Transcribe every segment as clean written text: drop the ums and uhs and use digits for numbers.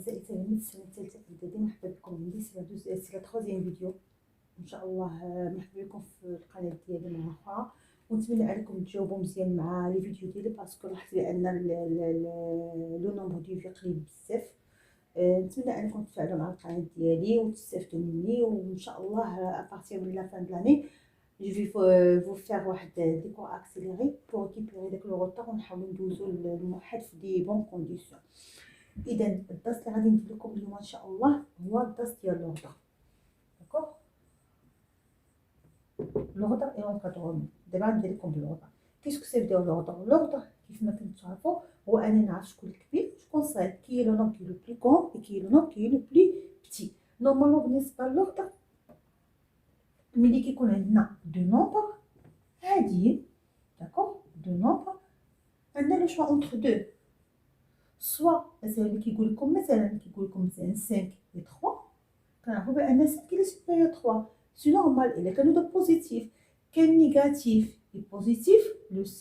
أعزائي تلاميذ السنة الثالثة إعدادي، مرحبا بكم عندي. سي لا تخوازيام فيديو إن شاء الله. مرحبا بكم في القناة ديالي مرة أخرى، ونتمنى عليكم تجاوبوا مزيان مع لي فيديو ديالي باسكو لاحظت بأن لو نومبر ديال فيو قليل بزاف. نتمنى أنكم تفاعلوا مع القناة ديالي وتستافدوا مني، وإن شاء الله أبارتيغ من لا فان دو لاني جو في فو فيغ واحد دي كور اكسيليري بور ريكيبيري داك لو روتار ونحاولوا ندوزو الموحد في دي بون كونديسيون. اذا الدرس اللي غادي ندير لكم اليوم ان شاء الله هو الدرس ديال لوردر. داكوغ لوردر اي اونكادرمون. دابا غندير لكم بالوردر. كيسكو سي ديال لوردر؟ لوردر كيف ما كنتو تعرفوا هو انا نعرف شكون الكبير شكون الصغير، كي لو نوم كي لو بلي كون كي لو نوم كي لو بلي بتي. نورمالمون بالنسبه للوردر ملي كيكون عندنا دو نومبر عاديين، داكوغ دو نومبر عندنا لو شوا اونتر دو، سوا مثلا كيقول لكم مثلا 5 اي 3 كنعرفوا بان 5 لي سوبيريور 3 سي نورمال. الا كانوا دو بوزيتيف كان نيجاتيف اي بوزيتيف،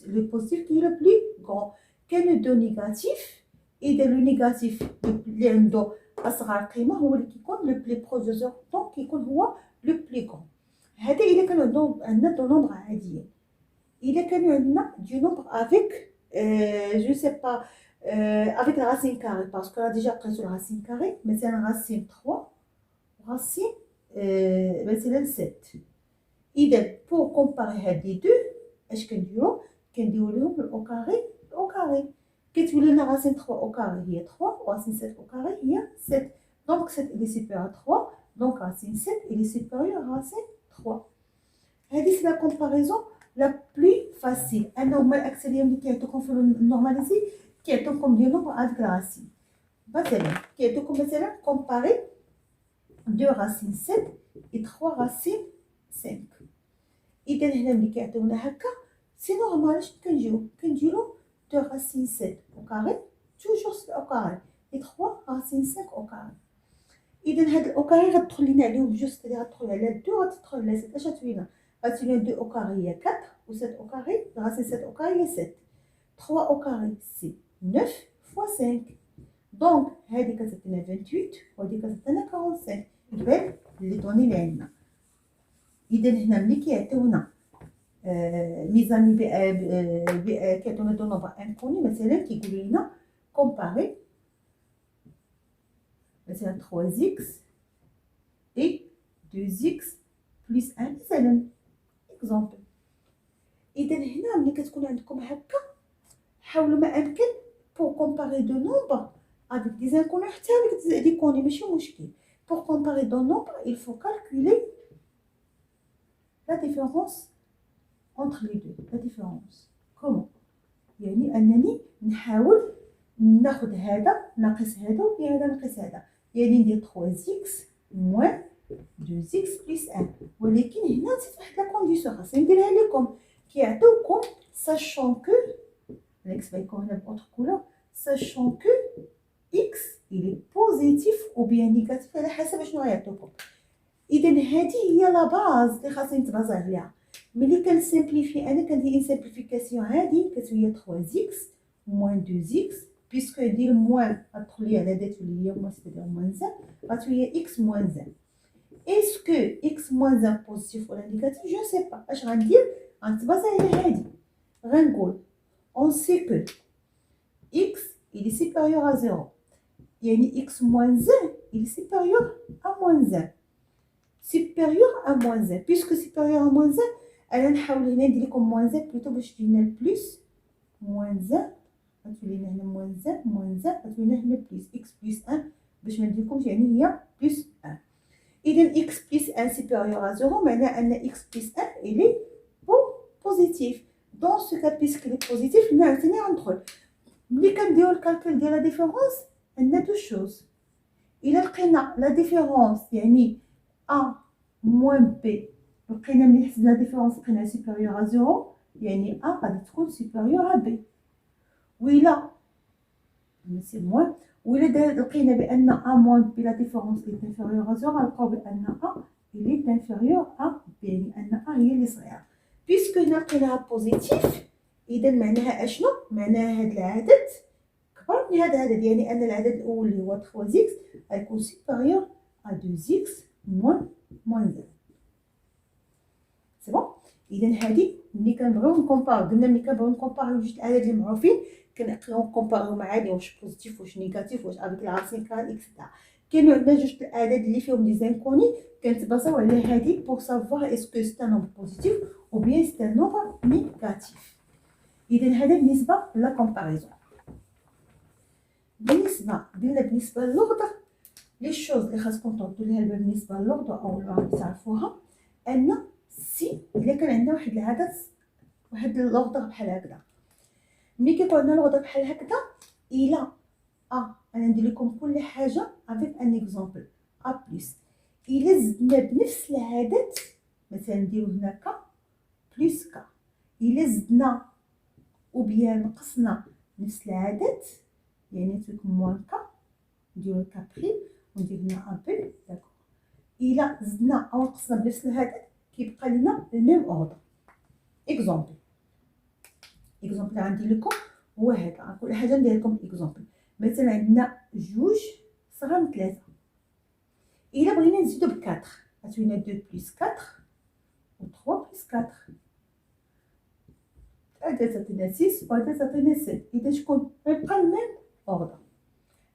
لو بوزيتيف كي لو بلي غون. كان دو نيجاتيف اذا لو نيجاتيف اللي عنده اصغر قيمه هو اللي كيكون لو بلي بروجوزور، دونك كيكون هو لو بلي غون. هذا الا كانوا عندنا دو نومبر عاديين. الا كانوا عندنا دو نومبر افيك جو سي با avec la racine carrée, parce qu'on a déjà pris sur la racine carrée, mais c'est une racine 3, racine مثلا 7. إذا pour comparer هاد les deux اش كنديرو لهم الاو كاري او كاري، كتولي لنا راسين 3 او كاري هي 3 وراسين 7 او كاري هي 7. دونك 7 اللي سيبيريور 3، دونك راسين 7 اللي سيبيريور راسين 3. هذه سي لا كومباريزون لا بلي فاسيل. انا هما الاكسليام اللي كيعطوكم في النورماليزي كيعطوكم دي نومبر افيك لا راسين. مثلا كيعطوكم مثلا كومباري 2 راسين 7 et 3 راسين 5. اذا هنا ملي كيعطيونا هكا سي نورمال. اش كنديرو 2 راسين 7 او كاري توجور 7 او كاري et 3 راسين 5 او كاري. اذا هاد الاو كاري غتدخل لينا عليهم بجوج، اللي غتدخل على 2 غتدخل على 6. اش غتولينا؟ غتولينا 2 او كاري هي 4 و 7 او كاري راسين 7 او كاري هي 7. 3 au carré c'est 9 fois 5. Donc هذه كتعطينا 28 وهذه كتعطينا 45. دابا لي دوني اللي عندنا. اذا هنا ملي كيعطيونا ميزاني كيعطيونا دو نومبر انكوني، مثلا كيقولوا لنا كومباري مثلا 3x et 2x plus 1 مثلا اكزومبل. اذا هنا ملي كتكون عندكم هكا حاولوا ما امكن pour comparer deux nombres avec des inconnus حتى avec des connus ماشي مشكل. pour comparer deux nombres il faut calculer la différence entre les deux. la différence comment؟ يعني انني نحاول ناخذ هذا ناقص هذا وهذا ناقص هذا، يعني ندير 3x moins 2x plus 1. ولكن هنا نسيت واحد لا كونديسيون خاصني نديرها لكم. كيعطيوكم sachant que X va être une autre couleur, sachant que X il est positif ou bien négatif على حسب شنو غيعطيوكم. اذا هذه هي لا باز اللي خاصني نتبازا عليها. ملي كنسامبليفي انا كندير ان سامبليفيكاسيون هذه كتولي 3x moins 2x بيسكو ندير موان غتدخل لي على دات اللي هي موان سيتير موان 1 غتولي x moins 1. اسكو x moins 1 بوزيتيف ولا نيجاتيف جو سي با. اش غندير؟ غنتبازا على هذه. غنقول on sait que x il est supérieur à 0. يعني x moins 1 il est supérieur à moins 1. supérieur à moins 1. puisque supérieur à moins 1 انا نحاول هنا ندير لكم moins 1 بلوتو باش تجينا البلس. moins 1 غتولي لنا هنا moins 1 moins 1 غتولي لنا هنا بلس x plus 1 باش ما نديرلكمش يعني هي بلس 1. اذا x plus 1 supérieur à 0 معناه ان x plus 1 il est positif. Dans ce cas, puisqu'il est positif, il a tenu entre eux. Mais quand on le calcul de la différence, il y a deux choses. Il a la différence, yani A moins B. La différence est supérieure à 0, yani A va être supérieur à B. Oui, là, c'est moins. Oui, là, A moins B, la différence est inférieure à 0, alors A, il est inférieur à B. A, il est صغير. بيسكو هنا لقيناها بوزيتيف، اذا معناها اشنو؟ معناها هاد العدد أكبر من هذا العدد، يعني أن العدد الأول اللي هو 3x غيكون supérieur à 2x moins 0. سي بون. إذا هذه ملي كنبغيو نكومباريو، قلنا ملي كنبغيو نكومباريو جوج الأعداد اللي معروفين كنبقاو نكومباريو عادي واش بوزيتيف واش نيجاتيف واش افيك العاصين كار اكسترا. كاينو عندنا جوج الأعداد اللي فيهم لي زانكوني كنتباساو على هذه بور سافوار اسكو سي ان نومبر بوزيتيف او بيان سي ان نومبر نيجاتيف. إذا هذا بالنسبة لا كومباريزون. بالنسبة للوردر لي شوز اللي خاصكم تعطوا ليها البال بالنسبة للوردر أو اللي تعرفوها، أن سي إلا كان عندنا واحد العدد واحد اللوردر بحال هكذا، ملي كيكون عندنا لوردر بحال هكذا إلا أنا ندير لكم كل حاجة افيك ان اكزومبل بلس. إلا زدنا بنفس العدد مثلا نديرو هنا ك بلس ك، إلا زدنا أو بيان نقصنا نفس العدد يعني تكون موان ك نديرو ك بريم وندير هنا بي داكوغ. إلا زدنا أو نقصنا بنفس العدد كيبقى لنا الميم اوردر. اكزومبل غندير لكم هو هذا، كل حاجه ندير لكم اكزومبل. مثلا عندنا جوج صغار من 3، الا بغينا نزيدو ب 4 غتولينا 2 بلس 4 و 3 بلس 4 هذا تعطينا 6 وهذا تعطينا 7. اذا شكون غيبقى الميم اوردر.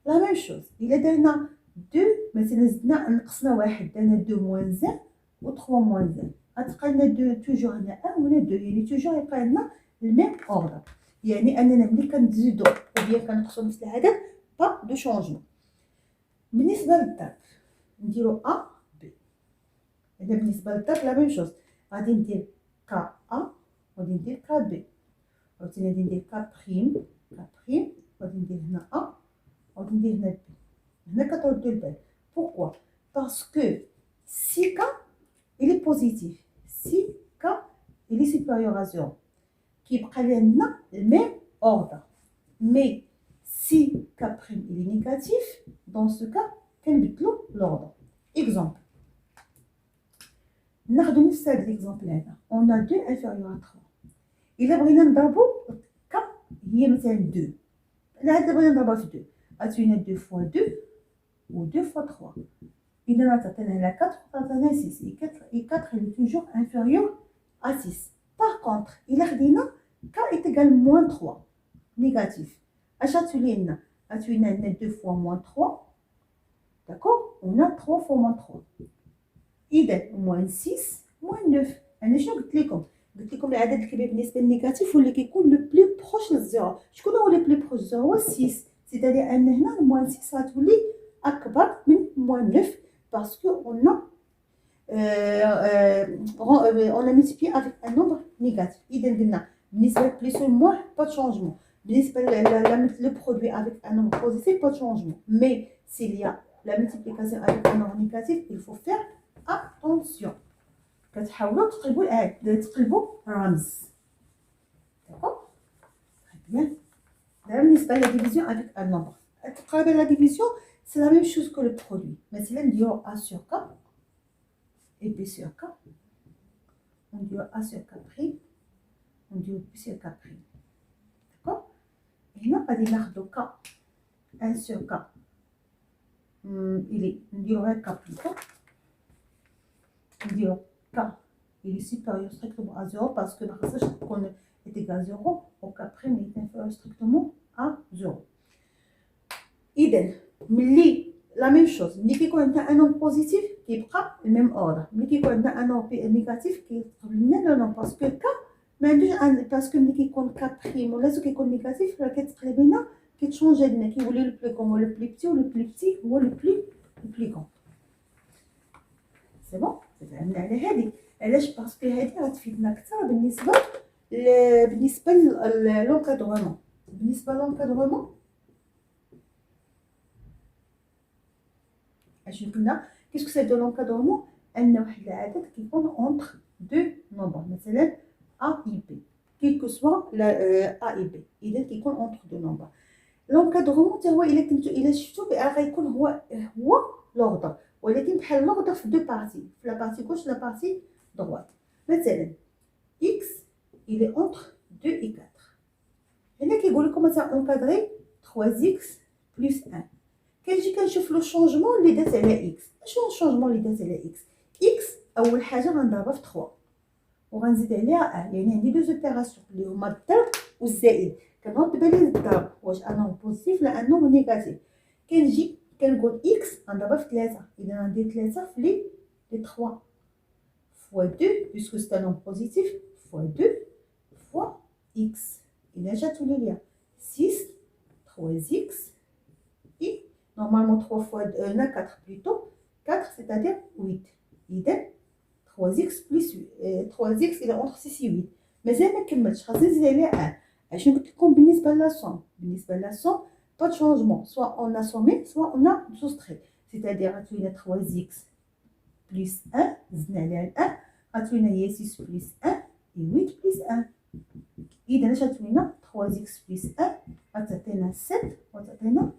لا ميم شوز الا درنا 2 مثلا زدنا نقصنا واحد درنا 2 موان زان و 3 موان زان غتبقى لنا 2 توجور هنا 1 وهنا 2، يعني توجور يبقى عندنا الميم اوردر، يعني اننا ملي كنزيدو او بيان كنقصو نفس العدد با دو شونجمون. بالنسبه للضرب نديرو ا بي. هنا بالنسبه للضرب لا ميم شوز، غادي ندير ك ا وغادي ندير ك بي، عاوتاني غادي ندير ك بريم وغادي ندير هنا ا وغادي ندير هنا بي. هنا كتردو البال بوركوا باسكو سي ك il est positif, si k il est supérieur à 0 كيبقى لنا الميم اوردر. مي si k prime il est négatif dans ce cas كنبدلو l'ordre. exemple ناخدو نفس هاد ليكزامبل هذا on a 2 inférieur à 3. الا بغينا نضربو k هي مثلا 2، العدد بغينا نضربها في 2 غتولينا 2 fois 2 و 2 fois 3. إذا تعطينا هنا 4 تعطينا 6 et 4 est toujours inférieur à 6. Par contre إلا خدينا k est égal moins 3 négatif اش غتولي لنا؟ غتولي لنا 2 fois moins 3 داكوغ وهنا 3 fois moins 3. إذا moins 6 moins 9. أنا شنو قلت لكم؟ قلت لكم العدد الكبير بالنسبة للنيجاتيف هو اللي كيكون لو بلو بروش للزيرو. شكون هو لو بلو بروش للزيرو؟ هو 6. سيتادير أن هنا moins 6 غتولي أكبر من moins 9 parce qu'on a multiplié avec un nombre négatif. إذا قلنا بالنسبة plus ou moins pas de changement. بالنسبة le produit avec un nombre positif pas de changement. Mais s'il y a la multiplication avec un nombre négatif, il faut faire attention. كتحاولوا تقلبوا الرمز. D'accord? Très bien. بالنسبة la division avec un nombre. تقابل la division c'est la même chose que le produit. مثلا نديرو A sur K et B sur K. On dit A sur K prime. On dit B sur K prime. D'accord? Et là, غادي ناخدو K 1 sur K. نديرو K plutôt. نديرو K il est supérieur strictement à 0 parce que ما خاصهاش تكون est égal à 0 و K prime est inférieur strictement à 0. إذا ملي لا ميم شوز ملي كيكون عندنا ان نومبر بوزيتيف كيبقى الميم اوردر، ملي كيكون عندنا ان نومبر نيجاتيف كيتقلب لنا لو نومبر باسكو كا ما عندوش باسكو ملي كيكون كا بريم ولا كيكون نيجاتيف راه كتقلب لنا كيتشونجي لنا كيولي لو بلو كون هو لو بلو بتي ولو بلو بتي هو لو بلو كون. سي بون فهمنا على هذه علاش باسكو هذه غتفيدنا اكثر بالنسبه للونكادرومون. بالنسبه للونكادرومون اش قلنا كيسكو سي دو لونكادرومون ان واحد العدد كيكون اونتر دو نومبر مثلا ا اي بي كيلكو سوا ا اي بي اذا كيكون اونتر دو نومبر. لونكادرومون حتى هو الا شفتو غيكون هو لوردر ولكن بحال لوردر في دو بارتي في لا بارتي غوش لا بارتي droite. مثلا x il est entre 2 et 4. هنا كيقول لكم مثلا encadrer 3 3x plus 1. كنجي كنشوف لو شونجمون اللي دات على اكس. شنو الشونجمون اللي دات على اكس؟ اكس اول حاجه غنضربها في 3 وغنزيد عليها يعني عندي دوز اوبيراسيون اللي هما الضرب والزائد. كنرد بالي الضرب واش انهم بوزيتيف لا انهم نيجاتيف. كنجي كنقول اكس غنضربها في 3، اذا غندير 3 في لي 3 fois 2 puisque c'est un nombre positif fois 2 fois x. إذا جاتولي ليا 6 3x et normalement 3 fois 4 plutôt 4 c'est-à-dire 8. إذا 3x plus 3x إلى entre 6 et 8. مازال ما كملتش خاصني نزيد عليها 1. شنو قلت لكم بالنسبة للصوم؟ بالنسبة للصوم pas de changement, soit on a sommé soit on a soustrait. C'est-à-dire غتولينا 3x plus 1 زدنا عليها 1 غتولينا هي 6 plus 1 et 8 plus 1. إذا اش غتولينا 3x plus 1 غتعطينا 7 وتعطينا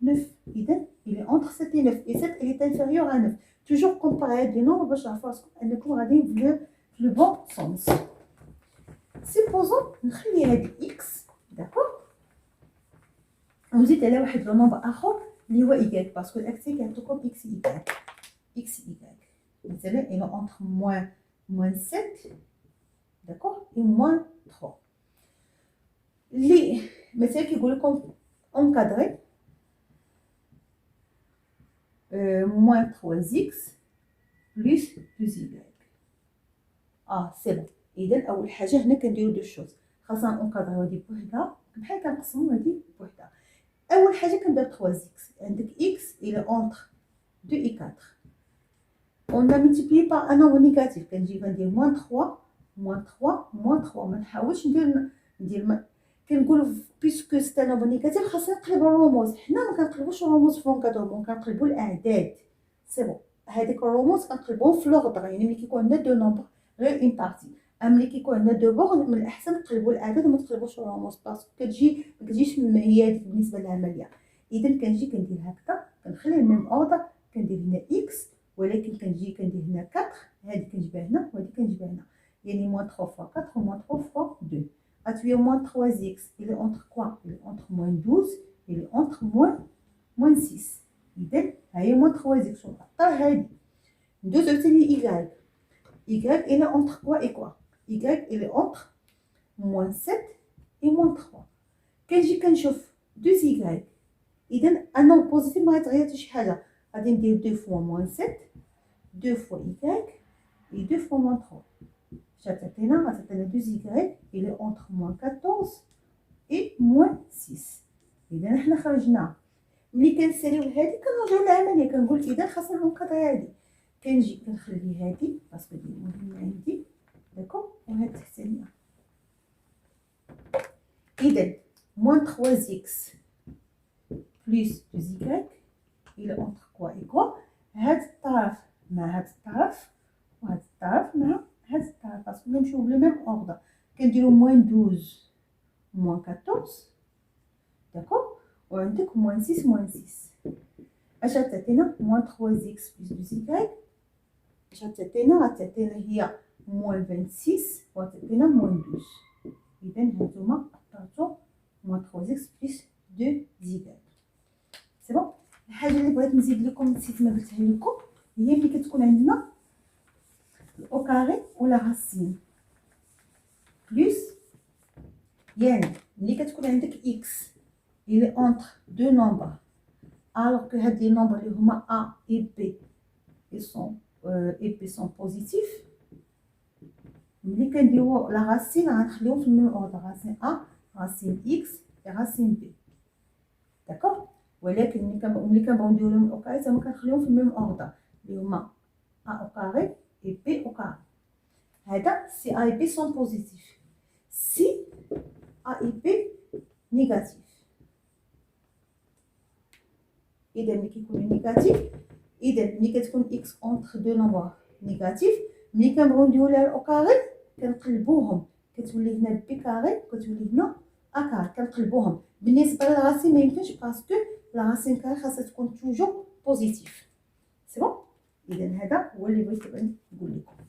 9. إذا il est entre 7 et 9 et 7 il est inférieur à 9. Toujours comparer هاد لي نومبر باش تعرفوا راسكم انكم غاديين في لو بون سونس. سيبوزون نخلي هاد اكس داكور ونزيد على واحد لو نومبر اخر اللي هو ايكال باسكو الاكسي كيعطيكم اكس ايكال مثلا il est entre moins 7 d'accord et moins 3. اللي مثلا كيقول لكم encadré moins 3x plus 2y. سي بون. اذا اول حاجه هنا كنديرو دو شوز، خاصنا اونكادريو هادي بوحدها بحال كنقسمو هادي بوحدها. اول حاجه كندير 3x عندك x الى اونتر 2 et 4 on a multiplié par un nombre négatif كنجي كندير moins 3 ما نحاولش ندير كنقولوا بيسكو سي ان نومبر نيجاتيف خاصنا نقلبوا الرموز. حنا ما كنقلبوش الرموز في لونكادرومون، كنقلبوا الاعداد. سي بون هذيك الرموز كنقلبوهم في لوغدر، يعني ملي كيكون عندنا دو نومبر غير اون بارتي. ملي كيكون عندنا دو بورن من الاحسن نقلبوا الاعداد وما تقلبوش الرموز باسكو ما كتجيش هي هذيك بالنسبه للعمليه. اذا كنجي كندير هكذا كنخلي الميم اوردر كندير هنا اكس ولكن كنجي كندير هنا 4 هذه كنجيبها هنا وهذه كنجيبها هنا، يعني moins 3 fois 4 moins 3 fois 2. Atelier moins 3x, il est entre quoi? Il est entre moins 12, il est entre moins 6. إذن هاهي moins 3x ونحطها هادي. ندوزو عاوتاني y. Y il est entre quoi et quoi? Y il est entre moins 7 et moins 3. كنجي كنشوف 2y. إذن un nombre positif ما غيتغير حتى شي حاجة. غادي ندير 2 fois moins 7, 2 fois y et 2 fois moins 3. غتعطينا 2y il est entre moins 14 et moins 6. إذا حنا خرجنا ملي كنساليو هادي كنرجعو للعملية كنقول إذا خاصنا ننقضي هادي. كنجي كنخلي هادي باسكو دي مهمة عندي داكوغ وهاد التحتانية. إذا moins 3x plus 2y il est entre quoi et quoi. هاد الطرف مع هاد الطرف وهاد الطرف مع هاد الطرف باسكو كنمشيو بلو ميم اوردر. كنديرو moins 12 moins 14 داكوغ وعندك moins 6 اش غتعطينا moins 3x plus 2y اش غتعطينا هي moins 26 وغتعطينا moins 12. اذا هانتوما اختارتو moins 3x plus 2y. سي بون. الحاجه اللي بغيت نزيد لكم نسيت ما قلتها لكم هي ملي كتكون عندنا au carré ou la racine plus يعني ملي كتكون عندك x il est entre deux nombres alors que هاد لي nombres اللي هما a et b et b sont positifs. ملي كنديرو la racine غنخليوهم في الميم اوردر racine a racine x et racine b داكوغ. ولكن ملي كنبغيو نديروهم au carré تما كنخليوهم في الميم اوردر اللي هما a au carré et b au carré. هذا si a et b sont positifs. Si a et b négatif. إذا ملي كيكونوا نيجاتيف إذا ملي كتكون x entre deux nombres négatifs ملي كنبغيو نديرو لها او كاري كنقلبوهم كتولي هنا بي كاري وكتولي هنا ا كاري كنقلبوهم. بالنسبة للراسين ميمكنش باسكو لا راسين كاري خاصها تكون توجور بوزيتيف. سي بون. إذا هذا هو اللي بغيت نقول لكم.